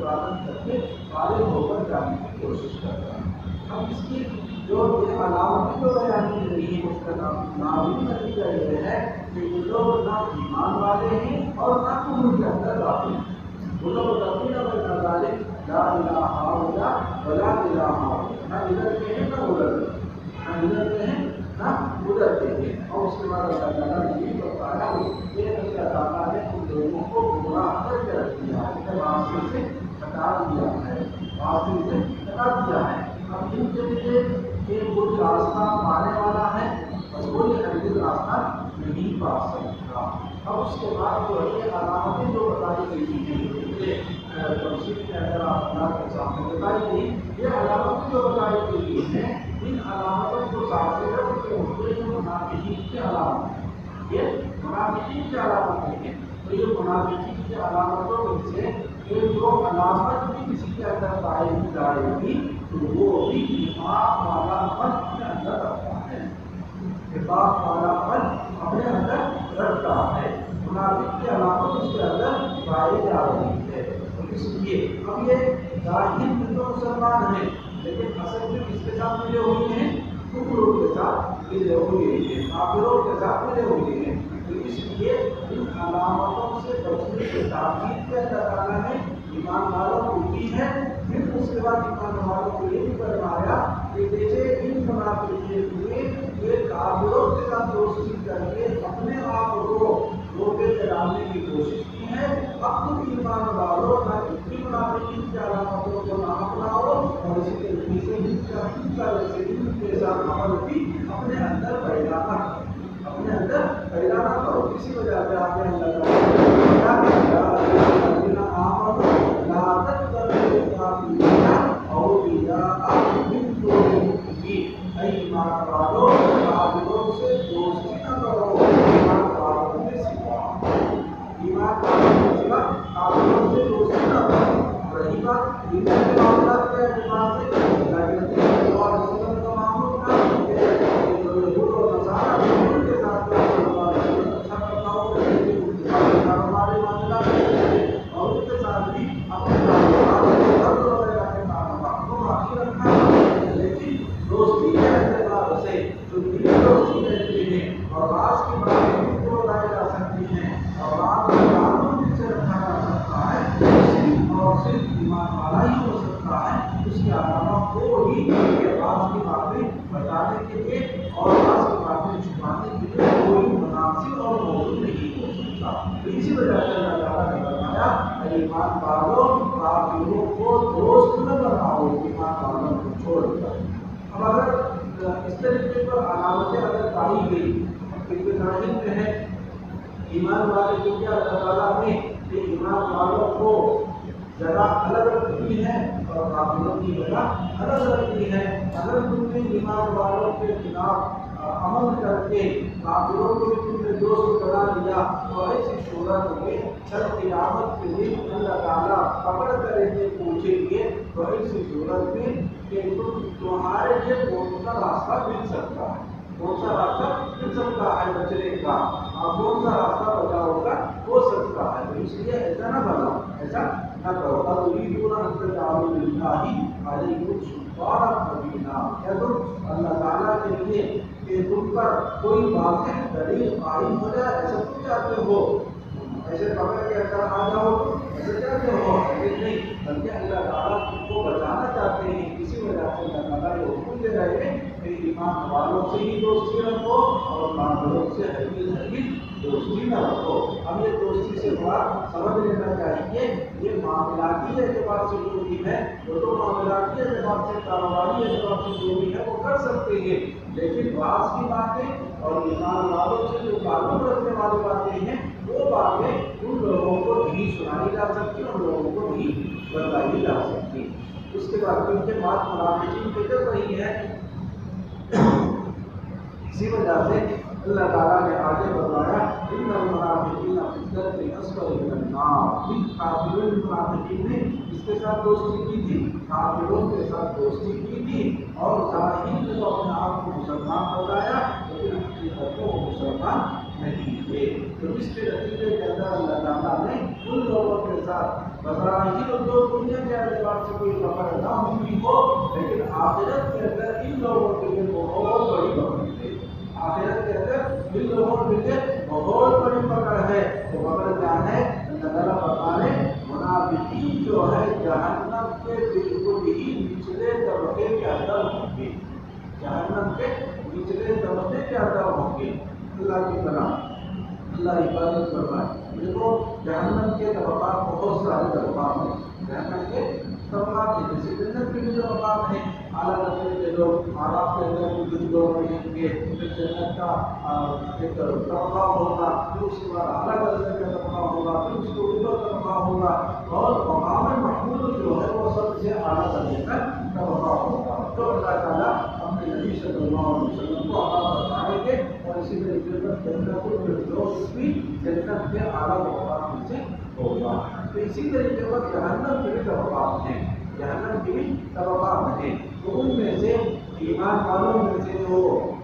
عبادت کر کے فارغ ہو کر جانے کی کوشش کرتا ہے۔ اب اس کی جو یہ علامتیں جو بیان کی گئی ہے اس کا نام نتیجہ یہ ہے کہ یہ لوگ نہ ایمان والے ہیں اور نہ کفر کے اندر داخل ہیں۔ وہ لوگ تقریر بین ذالک لا الہ الا ولا الہ الا، نہ ادھر کے ہیں نہ ادھر کے، نہ ادھر کے ہیں نہ ادھر کے ہیں۔ اور اس کے بعد اللہ تعالیٰ نے یہ بتایا کہ اللہ تعالیٰ نے ان لوگوں کو گمراہ کر کے رکھ دیا ہے، راستے سے ہٹا دیا ہے، راستے سے ہٹا دیا ہے۔ اب ان کے لیے کہ کوئی راستہ پانے والا ہے اور کوئی ہرگز راستہ نہیں پا سکتا۔ اب اس کے بعد جو ہے علامتیں جو بتائی گئی ہیں تفصیل کے اندر آپ کے سامنے بتائی گئی، یہ علامتیں جو بتائی گئی ہیں ان علامتوں کو ظاہر ہوتے ہیں منافقین کی علامت، یہ منافقین کی علامتیں ہیں۔ تو یہ منافقین کی علامتوں میں سے کہ جو علامت بھی کسی کے اندر پائی جائے گی تو وہ بھی نفاق والا پن اپنے اندر رکھتا ہے، نفاق والا پن اپنے اندر رکھتا ہے۔ منافق کی علامت اس کے اندر پائی جا رہی ہے، اس لیے اب یہ ظاہر میں تو مسلمان ہیں لیکن اصل میں کس کے ساتھ ملے ہوئے ہیں؟ کفروں کے ساتھ ملے ہوئے ہیں، کافروں کے ساتھ ملے ہوئے ہیں۔ تو اس لیے ان علامتوں سے بچنے کے تاکید کے اللہ تعالیٰ نے ایمان والوں کو کی ہے۔ پھر اس کے بعد ایمان والوں کو یہ بھی فرمایا کہ جیسے ان منافقین نے یہ کافروں کے ساتھ دوستی کر کے اپنے آپ کو روکے چلانے کی کوشش کی ہے، اب تم ایمان والوں نہ اتنی منافقین کی علامتوں کو نہ اپناؤ اور اسی طریقے سے ان کے ساتھ عمل بھی اپنے اندر پھیلانا، اپنے اندر پھیلانا کرو۔ اسی وجہ سے آپ نے اللہ ایمان والوں کافروں سے دوستی نہ کرو، ایمان والوں میں سوا، ایمان والوں میں سوا کافروں سے دوستی نہ کرو۔ رہی بات ان کے معاملات کے اعتبار سے کا معمول تھا کہ یہود و نصارا ان کے ساتھ اچھا برتاؤ کریں گے، کاروباری معاملات اور ان کے ساتھ بھی اپنے کاروبار وغیرہ کے کاروبار کو باقی رکھنا، لیکن دوستی کے اعتبار سے جو دلی دوستی رہتی ہے اور راز کی باتیں ان کو بتائی جا سکتی ہیں اور راز کا تعلق جن سے رکھا جا سکتا ہے صرف اور صرف ایمان والا ہی ہو سکتا ہے۔ اس کے علاوہ کوئی یہ راز کی باتیں بتانے کے لیے اور راز کی باتیں چھپانے کے لیے کوئی مناسب اور موجود نہیں ہو سکتا۔ تو اسی وجہ سے اللہ تعالیٰ نے فرمایا ایمان والوں کافروں کو دوست نہ بناؤ، ایمان والوں کو چھوڑ کر۔ اب اگر اس طریقے پر علامتیں اگر پائی گئی کیونکہ ظاہر میں ہے ایمان والے جو کیا اللہ تعالیٰ نے کہ ایمان والوں کو جگہ الگ رکھی ہے اور کافروں کی جگہ الگ رکھی ہے۔ اگر تم نے ایمان والوں کے خلاف عمل کر کے کافروں کو بھی تم نے دوست بنا لیا تو ایسی صورت میں کل قیامت کے دن اللہ تعالیٰ پکڑ کر کے پوچھیں گے تو ایسی صورت میں کہ تمہارے لیے کون سا راستہ مل سکتا ہے، کون سا راستہ مل سکتا ہے بچنے کا، اور کون سا راستہ بچاؤ کا ہو سکتا ہے۔ تو اس لیے ایسا نہ بناؤ، ایسا نہ کرو۔ کیا تم اللہ تعالیٰ کے لیے کہ تم پر کوئی واضح دلیل قائم ہو جائے ایسا تم چاہتے ہو؟ ایسے پکڑ کے ایسا آ جاؤ ایسے چاہتے ہو؟ لیکن نہیں، بلکہ اللہ تعالیٰ تم کو بچانا چاہتے ہیں۔ اسی وجہ سے اللہ تعالیٰ یہ حکم دے رہے ہیں کہ ایمان والوں سے ہی دوستی رکھو اور کافروں سے ہرگز دوستی نہ رکھو۔ ہم یہ دوستی سے بات سمجھ لینا چاہیے، یہ معاملاتی اعتبار سے جو بھی ہے وہ تو معاملاتی اعتبار سے کاروباری اعتبار سے جو بھی ہے وہ کر سکتے ہیں، لیکن بعض کی باتیں اور ایمان والوں سے جو تعلق رکھنے والی باتیں ہیں وہ باتیں ان لوگوں کو نہیں سنائی جا سکتی، ان لوگوں کو نہیں بتائی جا سکتی۔ اس کے بعد ان کے بعد منافقین فکر رہی ہے، اسی وجہ سے اللہ تعالیٰ نے آگے بتایا ان المنافقین فی الدرک الاسفل من النار۔ ان کافروں منافقین نے اس کے ساتھ دوستی کی تھی، کافروں کے ساتھ دوستی کی تھی اور ظاہر میں تو اپنے آپ کو مسلمان بتایا لیکن حقیقت میں وہ مسلمان نہیں تھے۔ تو اس کے نتیجے کے اندر اللہ تعالیٰ نے ان لوگوں کے ساتھ بظاہر جو دنیا اعتبار سے کوئی خبر نہ ہوئی ہو، لیکن آخرت کے اندر ان لوگوں کے لیے بہت بڑی پکڑ ہے۔ آخرت کے اندر ان لوگوں کے لیے بہت بڑی پکڑ ہے۔ وہ پکڑ کیا ہے؟ اللہ تعالیٰ فرمانے منافقین جو ہے جہنم کے بالکل ہی نچلے طبقے کے اندر ہوں گے، جہنم کے نچلے طبقے کے اندر ہوں گے۔ اللہ کی طرح اللہ حفاظت فرمائے۔ دیکھو جہنم کے طبقات بہت سارے طبقات ہیں، جہنم کے طبقات ہیں، جیسے جنت کے بھی طبقات ہیں، اعلیٰ درجے کے لوگ آرام کے اندر بھی کچھ لوگ رہیں گے، پھر جنت کا ایک طبقہ ہوگا، پھر اس کے بعد اعلیٰ درجے کا طبقہ ہوگا، پھر اس کے اوپر طبقہ ہوگا، اور مقام محمود جو ہے وہ سب سے اعلیٰ درجے کا طبقہ ہوگا۔ تو اللہ تعالیٰ اپنے نبی صلی اللہ علیہ وسلم کو عطا فرمائیں گے، اور اسی طریقے پر جنت بھی جنت کے اعلیٰ طبقات میں سے ہوگا۔ تو اسی طریقے پر جہنم کے بھی طبقات ہیں، جہنم کے بھی طبقات ہیں۔ تو ان میں سے ایمان والوں میں سے جو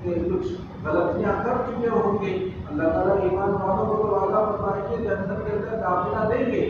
کچھ غلطیاں کر چکے ہوں گے، اللہ تعالیٰ ایمان والوں کو تو وعدہ فرمائیں گے جنت کے اندر داخلہ دیں گے،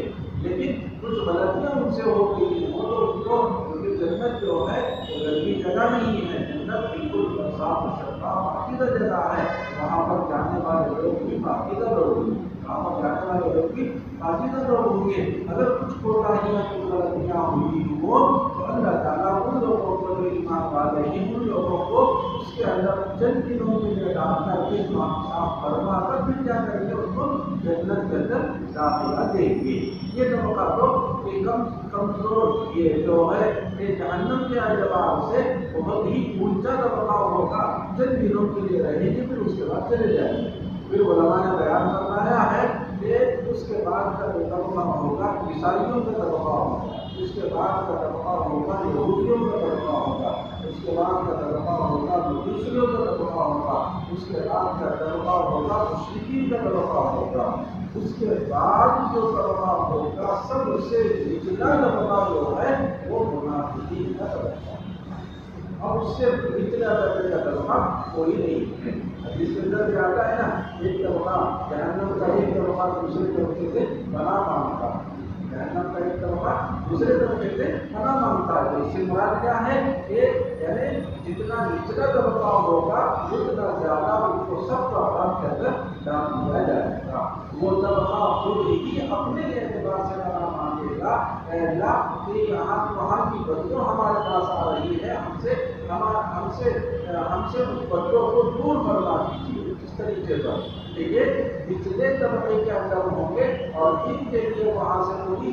لیکن کچھ غلطیاں ان سے ہو گئی ہیں، وہ تو کیونکہ جنت جو ہے وہ گندی جگہ نہیں ہے، جنت بالکل صاف و شفاف پاکیزہ جگہ ہے، وہاں پر جانے والے لوگ بھی پاکیزہ لوگ ہوں گے، وہاں پر جانے والے لوگ بھی پاکیزہ لوگ ہوں گے۔ اگر کچھ کوتاہیاں کچھ غلطیاں ہوئی ہوں تو اللہ تعالیٰ ان لوگوں کو جو ایمان والے ہیں ان لوگوں کو اس کے اندر چند دنوں کے لیے ڈال کر کے صاف فرما کر پھر کیا کریں گے، اس کو جنت کے اندر داخلہ دیں گے۔ یہ طبقہ تو کمزور یہ جو ہے یہ جہنم کے اعتبار سے بہت ہی اونچا طبقہ ہوگا، چند دنوں کے لیے رہیں گے، پھر اس کے بعد چلے جائیں گے۔ پھر علماء نے بیان فرمایا ہے کہ اس کے بعد کا جو طبقہ ہوگا عیسائیوں کا طبقہ ہوگا، اس کے بعد کا طبقہ ہوگا یہودیوں کا طبقہ ہوگا، اس کے بعد کا طبقہ ہوگا مجوسیوں کا طبقہ ہوگا، اس کے بعد کا طبقہ ہوگا مشرکین کا طبقہ ہوگا، اس کے بعد جو طبقہ ہوگا سب سے نچلا طبقہ جو ہے وہ منافقین کا طبقہ، اور اس سے نچلا درجے کا طبقہ کوئی نہیں ہے۔ جس کے اندر جاتا ہے نا ایک طبقہ جہنم کا، ایک طبقہ دوسرے طبقے سے پناہ مانگتا ہے، جہنم کا ایک طبقہ دوسرے طبقے سے پناہ مانگتا ہے۔ تو اس سے مراد کیا ہے کہ یعنی جتنا نچلا طبقہ ہوگا اتنا زیادہ ان کو سب کو عذاب کے اندر ڈال دیا جائے گا۔ وہ طبقہ خود ہی اپنے اعتبار سے پناہ مانگے گا، اے اللہ کہ وہاں کی بدبو ہمارے پاس آ رہی ہے، ہم سے اس بدبو کو دور فرما دیجیے۔ اس طریقے پر کہ یہ نچلے طبقے کے اندر ہوں گے اور ان کے لیے وہاں سے کوئی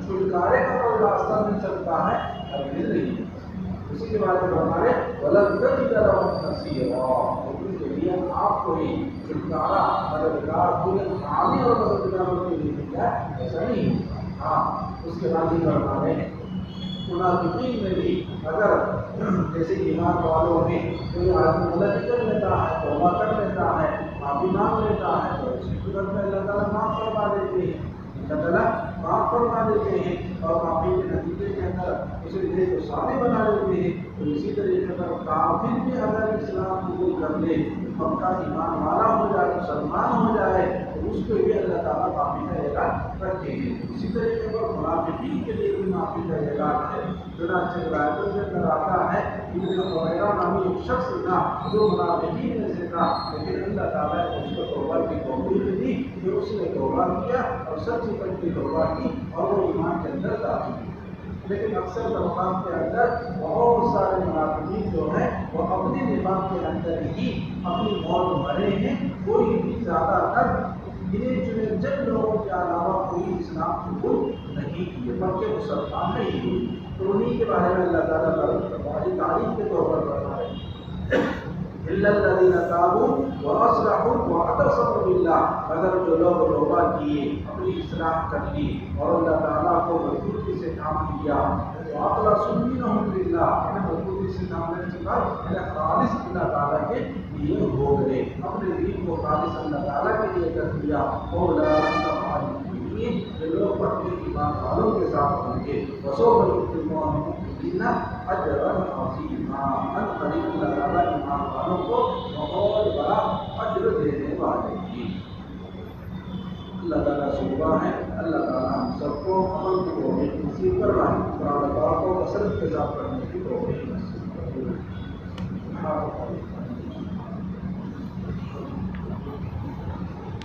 چھٹکارے کا کوئی راستہ مل سکتا ہے، اب مل نہیں ہے۔ اسی کے بارے میں ہمارے غلط ان کے لیے آپ کو ہی چھٹکارا مددگار پورے عامی اور مددگاروں کے لیے مل جائے، ایسا نہیں ہوگا۔ ہاں اس کے بعد ہی فرمانے منافقین میں بھی اگر جیسے ایمان والوں میں کوئی آدمی غلطی کر لیتا ہے، توبہ کر لیتا ہے، معافی مانگ لیتا ہے، تو اسی صورت میں اللہ تعالیٰ معاف فرما دیتے ہیں، اللہ تعالیٰ معاف فرما دیتے ہیں، اور معافی کے نتیجے کے اندر اسے دل کو صالح بنا دیتے ہیں۔ تو اسی طریقے پر کافر بھی اگر اسلام قبول کر لے، پکا ایمان والا ہو جائے، مسلمان ہو جائے، تو اس کو بھی اللہ تعالیٰ معافی کا اعلان رکھتے ہیں۔ اسی طریقے پر منافقین کے لیے بھی معافی کا اعلان ہے۔ چنانچہ روایتوں میں اندر آتا ہے ابن ہریرہ نامی ایک شخص تھا جو منافقین میں سے تھا، لیکن اللہ تعالیٰ نے اس کو توبہ کی توفیق دی کہ اس نے توبہ کیا اور سچی قلب کی توبہ کی اور وہ ایمان کے اندر داخل ہوئی۔ لیکن اکثر طبقات کے اندر بہت سارے منافقین جو ہیں وہ اپنے نفاق کے اندر ہی اپنی موت مرے ہیں، کوئی بھی زیادہ تر گنے چنے چند لوگوں کے علاوہ کوئی اسلام قبول نہیں کیے بلکہ مسلمان نہیں ہوئی۔ تو انہیں کے بارے میں اللہ تعالیٰ تعریف کے طور پر بتا رہے ہیں الا الذين تابوا واصلحوا واعتصموا بالله، اگر جو لوگ توبہ کیے، اپنی اصلاح کر لی اور اللہ تعالیٰ کو مضبوطی سے کام کیا، واخلصوا دينهم لله، مضبوطی سے کام کرنے کے بعد خالص اللہ تعالیٰ کے لیے ہو گئے، اپنے دین کو خالص اللہ تعالیٰ کے لیے کر دیا، یہ لوگ اپنے ایمان والوں کے ساتھ ہوں گے، وسوف يؤتيهم المؤمنين اجرا عظيما، ان قریب اللہ تعالیٰ ایمان والوں کو بہت بڑا اجر دینے والے ہیں۔ اللہ تعالیٰ سے دعا ہے اللہ تعالیٰ ہم سب کو عمل کی توفیق نصیب فرمائے۔ ارتکاب کرنے کی توفیق نصیب فرمائے۔